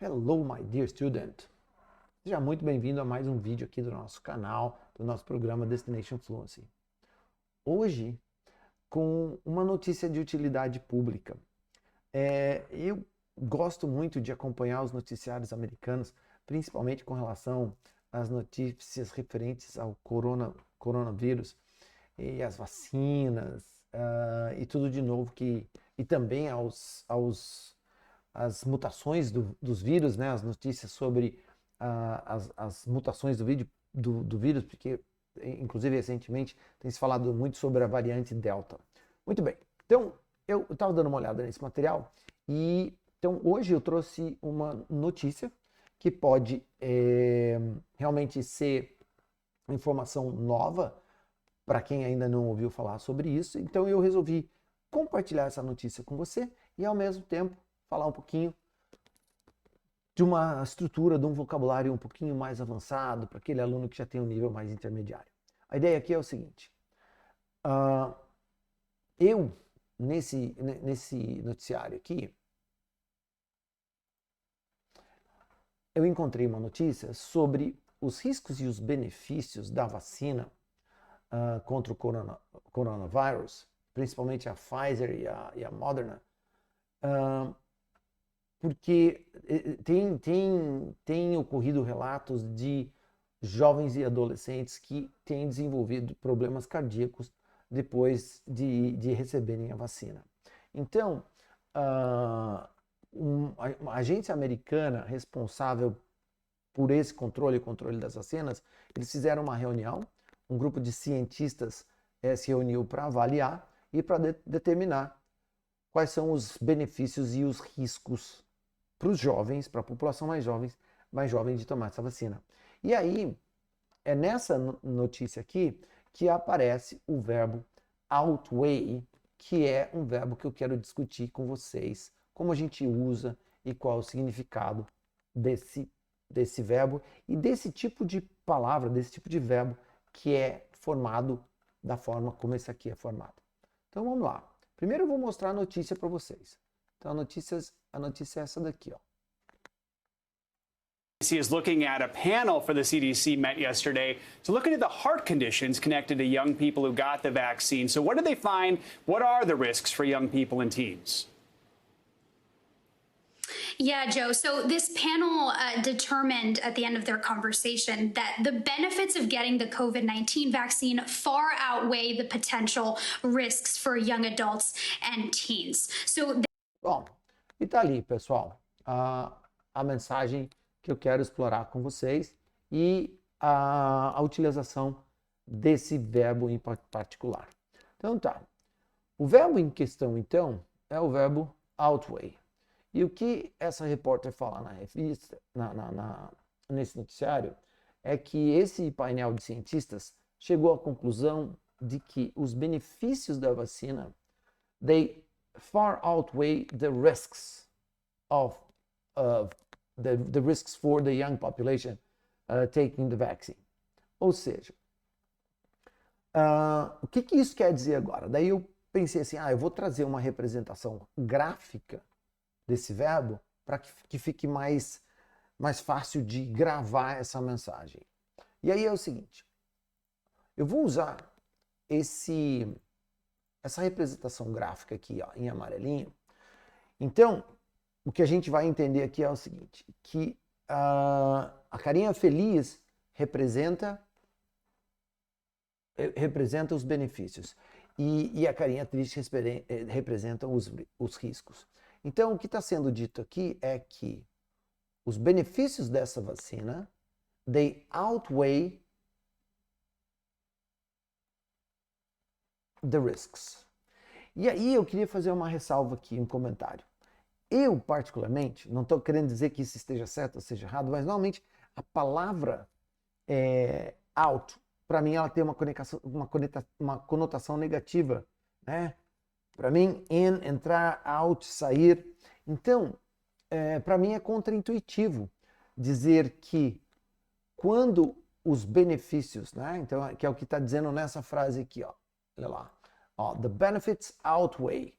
Hello, my dear student. Seja muito bem-vindo a mais um vídeo aqui do nosso canal, do nosso programa Destination Fluency. Hoje, com uma notícia de utilidade pública. Eu gosto muito de acompanhar os noticiários americanos, principalmente com relação às notícias referentes ao coronavírus e às vacinas e tudo de novo e também as mutações dos vírus, né? As notícias sobre as mutações do vírus, porque inclusive recentemente tem se falado muito sobre a variante Delta. Muito bem, então eu estava dando uma olhada nesse material e então hoje eu trouxe uma notícia que pode realmente ser informação nova para quem ainda não ouviu falar sobre isso. Então eu resolvi compartilhar essa notícia com você e ao mesmo tempo falar um pouquinho de uma estrutura, de um vocabulário um pouquinho mais avançado para aquele aluno que já tem um nível mais intermediário. A ideia aqui é o seguinte, nesse noticiário aqui, eu encontrei uma notícia sobre os riscos e os benefícios da vacina contra o coronavírus, principalmente a Pfizer e a Moderna, porque tem ocorrido relatos de jovens e adolescentes que têm desenvolvido problemas cardíacos depois de receberem a vacina. Então, a agência americana responsável por esse controle das vacinas, eles fizeram uma reunião, um grupo de cientistas se reuniu para avaliar e para determinar quais são os benefícios e os riscos para os jovens, para a população mais jovem de tomar essa vacina. E aí, é nessa notícia aqui que aparece o verbo outweigh, que é um verbo que eu quero discutir com vocês, como a gente usa e qual é o significado desse verbo e desse tipo de palavra, desse tipo de verbo que é formado da forma como esse aqui é formado. Então vamos lá. Primeiro eu vou mostrar a notícia para vocês. Então a notícia é essa daqui, ó. CDC is looking at a panel for the CDC met yesterday to look into the heart conditions connected to young people who got the vaccine. So what did they find? What are the risks for young people and teens? Yeah, Joe. So this panel determined at the end of their conversation that the benefits of getting the COVID-19 vaccine far outweigh the potential risks for young adults and teens. Bom, e tá ali, pessoal, a mensagem que eu quero explorar com vocês e a utilização desse verbo em particular. Então tá, o verbo em questão então é o verbo outweigh. E o que essa repórter fala na revista, nesse noticiário, é que esse painel de cientistas chegou à conclusão de que os benefícios da vacina, they far outweigh the risks of the risks for the young population taking the vaccine. Ou seja, o que isso quer dizer agora? Daí eu pensei assim, eu vou trazer uma representação gráfica desse verbo para que fique mais fácil de gravar essa mensagem. E aí é o seguinte, eu vou usar essa representação gráfica aqui, ó, em amarelinho. Então, o que a gente vai entender aqui é o seguinte, que a carinha feliz representa os benefícios e a carinha triste representa os riscos. Então, o que está sendo dito aqui é que os benefícios dessa vacina, they outweigh the risks. E aí eu queria fazer uma ressalva aqui, um comentário. Eu, particularmente, não estou querendo dizer que isso esteja certo ou seja errado, mas normalmente a palavra out, para mim, ela tem uma conotação negativa, né? Para mim, in, entrar, out, sair. Então, para mim é contraintuitivo dizer que quando os benefícios, né? Então, que é o que está dizendo nessa frase aqui, ó. Olha lá. Ó, the benefits outweigh.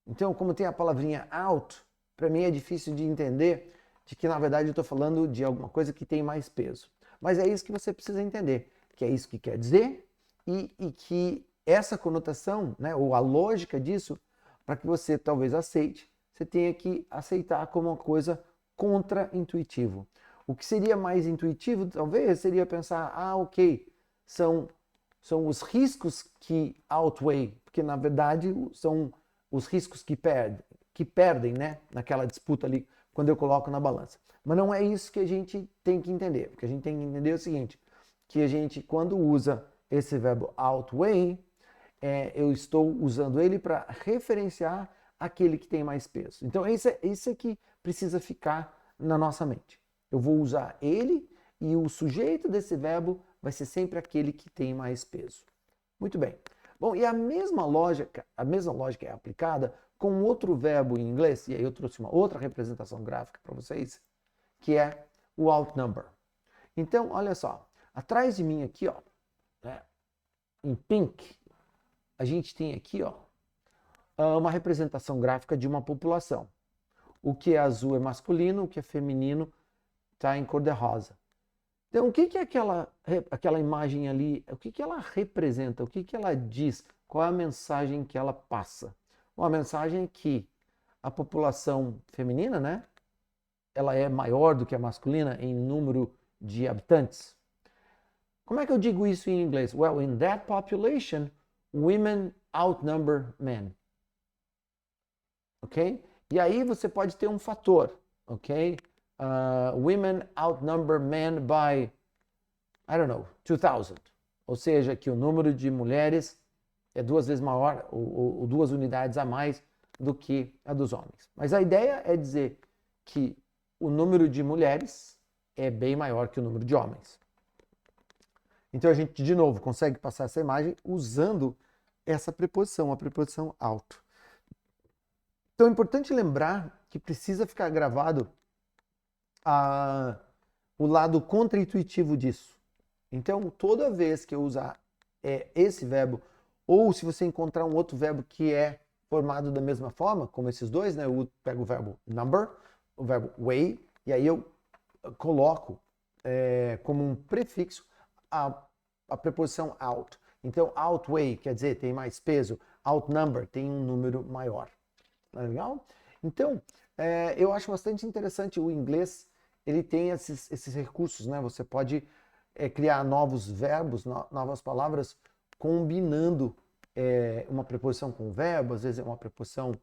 Então, como tem a palavrinha out, para mim é difícil de entender de que na verdade eu estou falando de alguma coisa que tem mais peso. Mas é isso que você precisa entender, que é isso que quer dizer e que essa conotação, né, ou a lógica disso, para que você talvez aceite, você tenha que aceitar como uma coisa contra-intuitivo. O que seria mais intuitivo, talvez, seria pensar, ok, são os riscos que outweigh, porque na verdade são os riscos que perdem, né, naquela disputa ali, quando eu coloco na balança. Mas não é isso que a gente tem que entender. O que a gente tem que entender é o seguinte, que a gente, quando usa esse verbo outweigh, eu estou usando ele para referenciar aquele que tem mais peso. Então, isso é que precisa ficar na nossa mente. Eu vou usar ele e o sujeito desse verbo vai ser sempre aquele que tem mais peso. Muito bem. Bom, e a mesma lógica é aplicada com outro verbo em inglês, e aí eu trouxe uma outra representação gráfica para vocês, que é o outnumber. Então, olha só, atrás de mim aqui, ó, né, em pink, a gente tem aqui, ó, uma representação gráfica de uma população. O que é azul é masculino, o que é feminino está em cor de rosa. Então, o que é aquela imagem ali? O que ela representa? O que ela diz? Qual é a mensagem que ela passa? Uma mensagem que a população feminina, né, ela é maior do que a masculina em número de habitantes. Como é que eu digo isso em inglês? Well, in that population, women outnumber men. Ok? E aí você pode ter um fator, ok? Women outnumber men by, I don't know, 2,000. Ou seja, que o número de mulheres é 2 vezes maior, ou 2 unidades a mais do que a dos homens. Mas a ideia é dizer que o número de mulheres é bem maior que o número de homens. Então a gente, de novo, consegue passar essa imagem usando essa preposição, a preposição out. Então é importante lembrar que precisa ficar gravado o lado contra-intuitivo disso. Então, toda vez que eu usar esse verbo, ou se você encontrar um outro verbo que é formado da mesma forma, como esses dois, né? Eu pego o verbo number, o verbo weigh, e aí eu coloco como um prefixo a preposição out. Então, outweigh quer dizer tem mais peso, outnumber tem um número maior. Tá legal? Então, eu acho bastante interessante o inglês, ele tem esses recursos, né? Você pode criar novos verbos, novas palavras, combinando uma preposição com um verbo, às vezes é uma preposição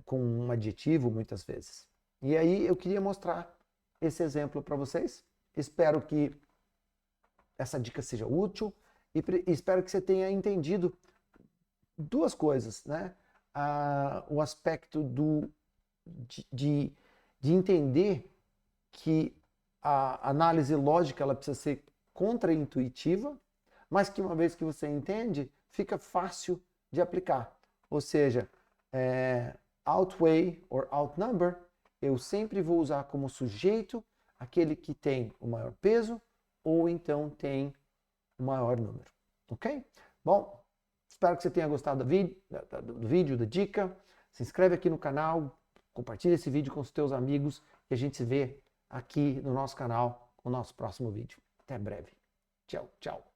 com um adjetivo, muitas vezes. E aí eu queria mostrar esse exemplo para vocês. Espero que essa dica seja útil e espero que você tenha entendido duas coisas, né? O aspecto de entender que a análise lógica ela precisa ser contra-intuitiva, mas que uma vez que você entende, fica fácil de aplicar. Ou seja, outweigh or outnumber, eu sempre vou usar como sujeito aquele que tem o maior peso ou então tem o maior número. Ok? Bom, espero que você tenha gostado do vídeo, da dica. Se inscreve aqui no canal, compartilha esse vídeo com os teus amigos e a gente se vê aqui no nosso canal com o nosso próximo vídeo. Até breve. Tchau, tchau.